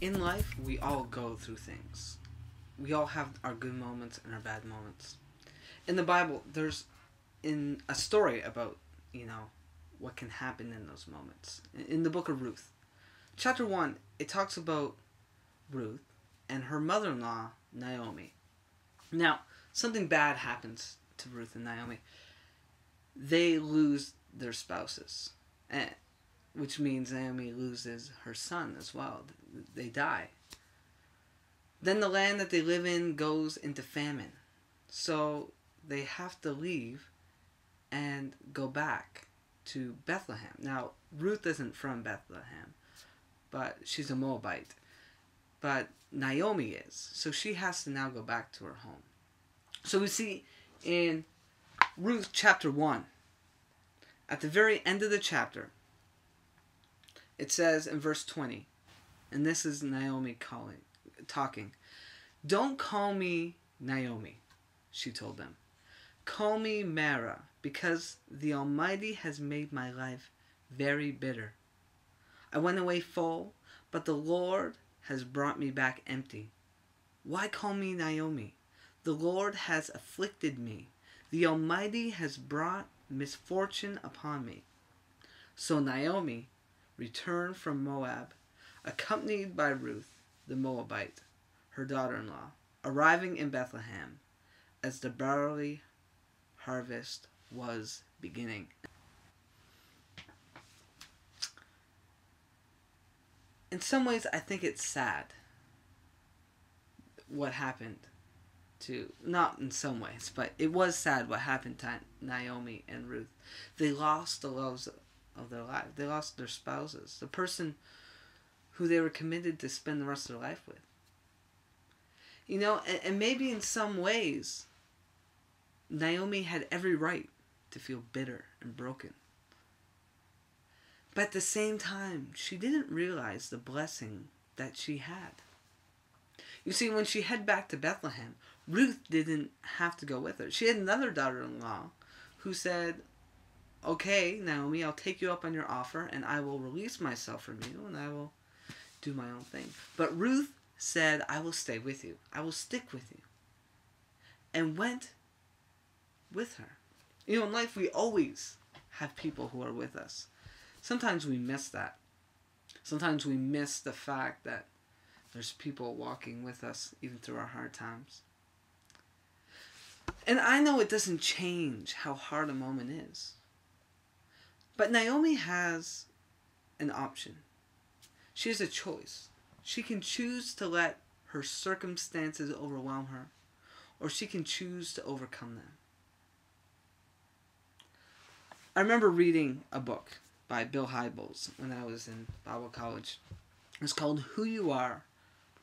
In life, we all go through things. We all have our good moments and our bad moments. In the Bible, there's in a story about, what can happen in those moments. In the book of Ruth, chapter 1, it talks about Ruth and her mother-in-law, Naomi. Now, something bad happens to Ruth and Naomi. They lose their spouses, which means Naomi loses her son as well. They die. Then the land that they live in goes into famine. So they have to leave and go back to Bethlehem. Now, Ruth isn't from Bethlehem, but she's a Moabite. But Naomi is. So she has to now go back to her home. So we see in Ruth chapter 1, at the very end of the chapter, it says in verse 20, and this is Naomi talking. "Don't call me Naomi," she told them. "Call me Mara, because the Almighty has made my life very bitter. I went away full, but the Lord has brought me back empty. Why call me Naomi? The Lord has afflicted me. The Almighty has brought misfortune upon me." So Naomi returned from Moab, accompanied by Ruth the Moabite, her daughter-in-law, arriving in Bethlehem as the barley harvest was beginning. In some ways, I think it's sad what happened to, not in some ways, but it was sad what happened to Naomi and Ruth. They lost the loves of their life. They lost their spouses, the person who they were committed to spend the rest of their life with. And maybe in some ways, Naomi had every right to feel bitter and broken. But at the same time, she didn't realize the blessing that she had. You see, when she headed back to Bethlehem, Ruth didn't have to go with her. She had another daughter-in-law who said, "Okay, Naomi, I'll take you up on your offer, and I will release myself from you, and I will do my own thing." But Ruth said, "I will stay with you. I will stick with you." And went with her. In life, we always have people who are with us. Sometimes we miss that. Sometimes we miss the fact that there's people walking with us even through our hard times. And I know it doesn't change how hard a moment is. But Naomi has an option. She has a choice. She can choose to let her circumstances overwhelm her, or she can choose to overcome them. I remember reading a book by Bill Hybels when I was in Bible college. It's called Who You Are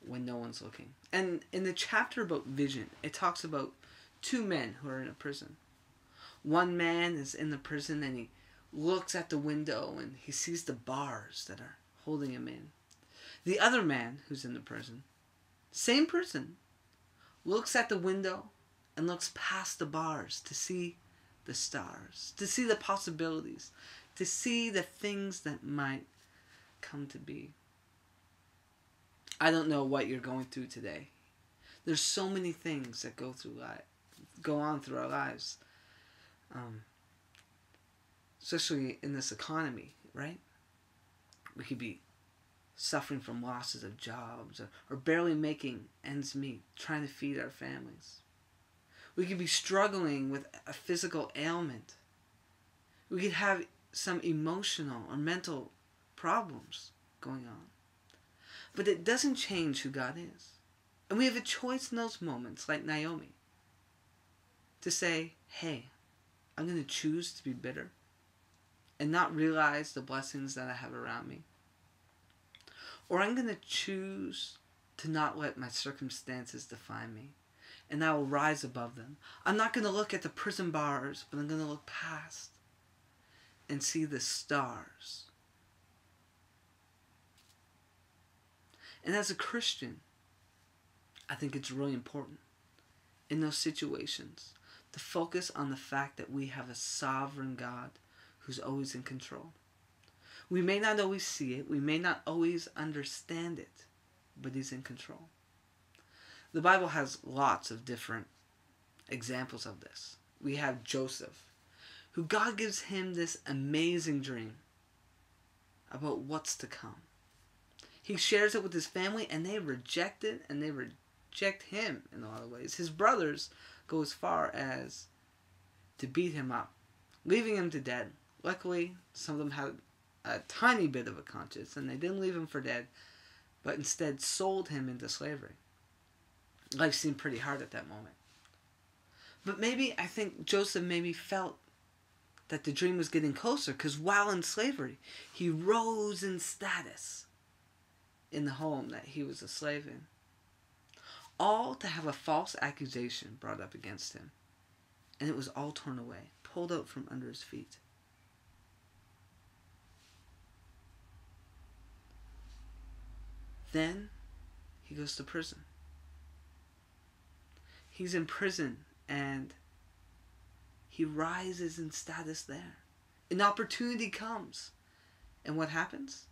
When No One's Looking. And in the chapter about vision, it talks about two men who are in a prison. One man is in the prison and he looks at the window and he sees the bars that are holding him in. The other man who's in the prison, same person, looks at the window and looks past the bars to see the stars, to see the possibilities, to see the things that might come to be. I don't know what you're going through today. There's so many things that go on through our lives, especially in this economy, right? We could be suffering from losses of jobs or barely making ends meet, trying to feed our families. We could be struggling with a physical ailment. We could have some emotional or mental problems going on. But it doesn't change who God is. And we have a choice in those moments, like Naomi, to say, "Hey, I'm going to choose to be bitter and not realize the blessings that I have around me. Or I'm going to choose to not let my circumstances define me, and I will rise above them. I'm not going to look at the prison bars, but I'm going to look past and see the stars." And as a Christian, I think it's really important in those situations to focus on the fact that we have a sovereign God who's always in control. We may not always see it. We may not always understand it. but he's in control. The Bible has lots of different examples of this. We have Joseph, who God gives him this amazing dream about what's to come. He shares it with his family, and they reject it, and they reject him in a lot of ways. His brothers go as far as to beat him up, leaving him to dead. Luckily, some of them had a tiny bit of a conscience, and they didn't leave him for dead, but instead sold him into slavery. Life seemed pretty hard at that moment. But I think Joseph maybe felt that the dream was getting closer, because while in slavery, he rose in status in the home that he was a slave in. All to have a false accusation brought up against him. And it was all torn away, pulled out from under his feet. Then he goes to prison. He's in prison, and he rises in status there. An opportunity comes. And what happens?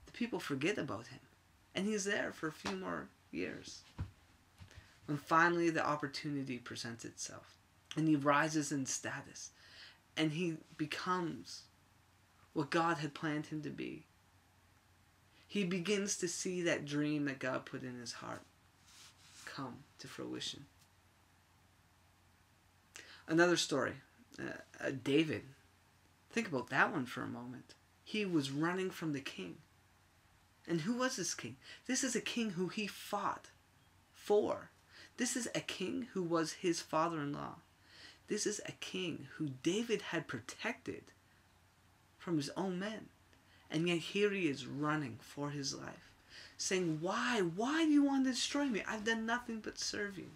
The people forget about him. And he's there for a few more years. When finally the opportunity presents itself. And he rises in status. And he becomes what God had planned him to be. He begins to see that dream that God put in his heart come to fruition. Another story, David. Think about that one for a moment. He was running from the king. And who was this king? This is a king who he fought for. This is a king who was his father-in-law. This is a king who David had protected from his own men. And yet here he is running for his life. Saying, why? Why do you want to destroy me? I've done nothing but serve you.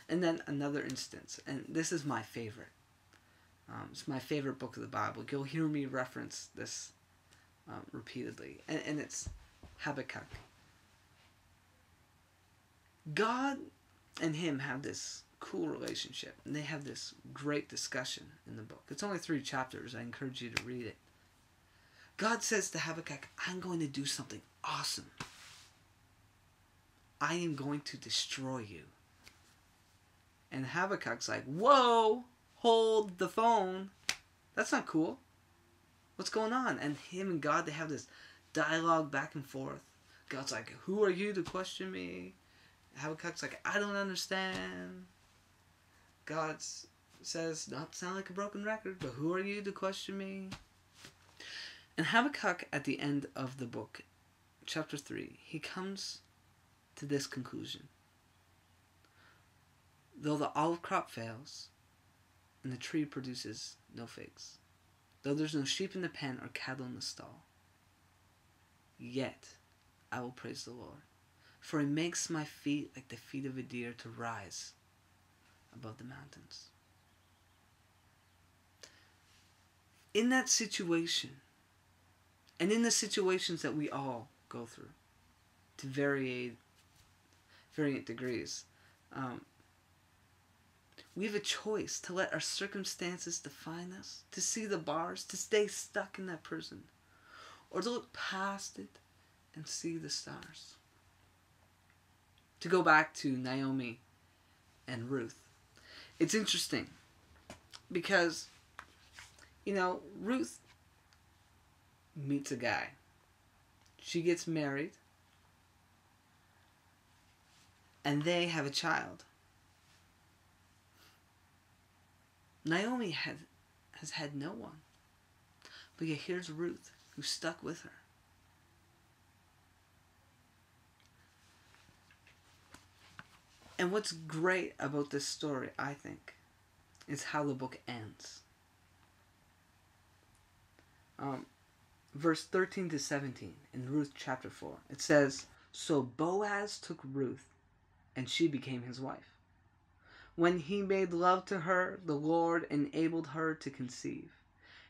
And then another instance, and this is my favorite. It's my favorite book of the Bible. You'll hear me reference this repeatedly. And it's Habakkuk. God and him have this cool relationship. And they have this great discussion in the book. It's only 3 chapters. I encourage you to read it. God says to Habakkuk, I'm going to do something awesome. I am going to destroy you. And Habakkuk's like, whoa, hold the phone. That's not cool. What's going on? And him and God, they have this dialogue back and forth. God's like, who are you to question me? Habakkuk's like, I don't understand. God says, not to sound like a broken record, but who are you to question me? And Habakkuk, at the end of the book, chapter 3, he comes to this conclusion. Though the olive crop fails, and the tree produces no figs, though there's no sheep in the pen or cattle in the stall, yet I will praise the Lord, for he makes my feet like the feet of a deer to rise above the mountains. In that situation, and in the situations that we all go through, to variant degrees, we have a choice to let our circumstances define us, to see the bars, to stay stuck in that prison, or to look past it and see the stars. To go back to Naomi and Ruth, it's interesting because, Ruth meets a guy. She gets married, and they have a child. Naomi has had no one. But yet here's Ruth, who stuck with her. And what's great about this story, I think, is how the book ends. Verse 13 to 17 in Ruth chapter 4. It says, So Boaz took Ruth, and she became his wife. When he made love to her, the Lord enabled her to conceive,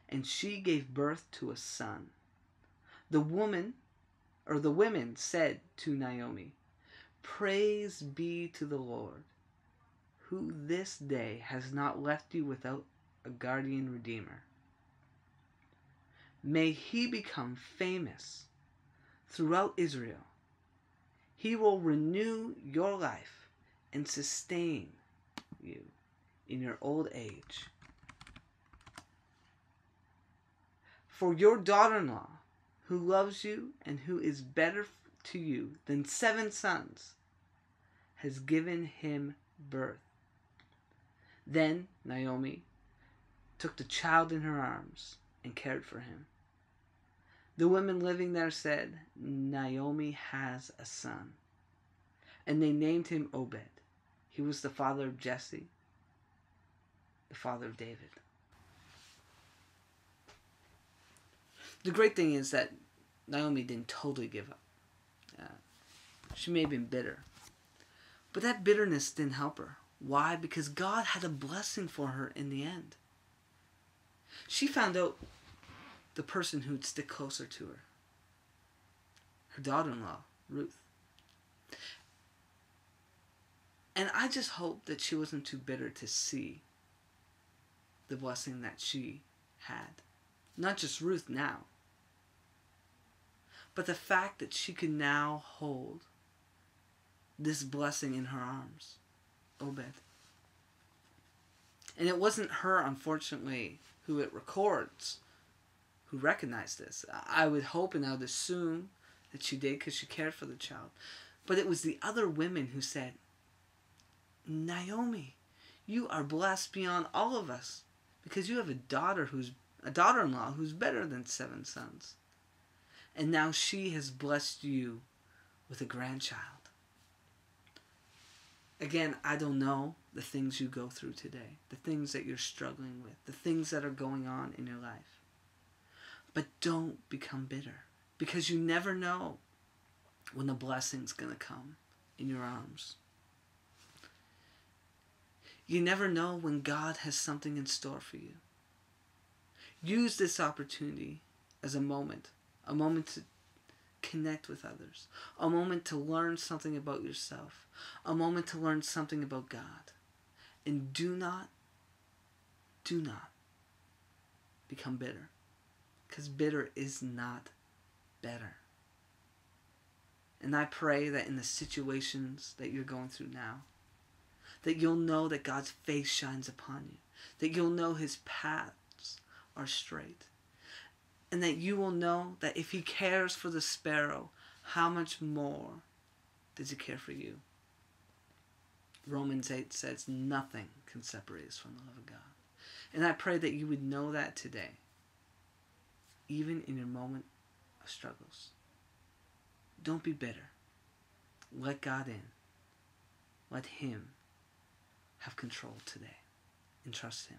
and she gave birth to a son. The women said to Naomi, Praise be to the Lord, who this day has not left you without a guardian redeemer. May he become famous throughout Israel. He will renew your life and sustain you in your old age. For your daughter-in-law, who loves you and who is better to you than 7 sons, has given him birth. Then Naomi took the child in her arms and cared for him. The women living there said, Naomi has a son. And they named him Obed. He was the father of Jesse, the father of David. The great thing is that Naomi didn't totally give up. She may have been bitter. But that bitterness didn't help her. Why? Because God had a blessing for her in the end. She found out the person who'd stick closer to her. Her daughter-in-law, Ruth. And I just hope that she wasn't too bitter to see the blessing that she had. Not just Ruth now, but the fact that she could now hold this blessing in her arms. Obed. And it wasn't her, unfortunately, who it records, who recognized this. I would hope and I would assume that she did because she cared for the child. But it was the other women who said, Naomi, you are blessed beyond all of us because you have a daughter-in-law who's better than 7 sons. And now she has blessed you with a grandchild. Again, I don't know the things you go through today, the things that you're struggling with, the things that are going on in your life. But don't become bitter, because you never know when the blessing's going to come in your arms. You never know when God has something in store for you. Use this opportunity as a moment to connect with others, a moment to learn something about yourself, a moment to learn something about God. And do not become bitter, because bitter is not better. And I pray that in the situations that you're going through now, that you'll know that God's face shines upon you, that you'll know his paths are straight, and that you will know that if he cares for the sparrow, how much more does he care for you? Romans 8 says nothing can separate us from the love of God. And I pray that you would know that today, even in your moment of struggles. Don't be bitter. Let God in. Let him have control today. And trust him.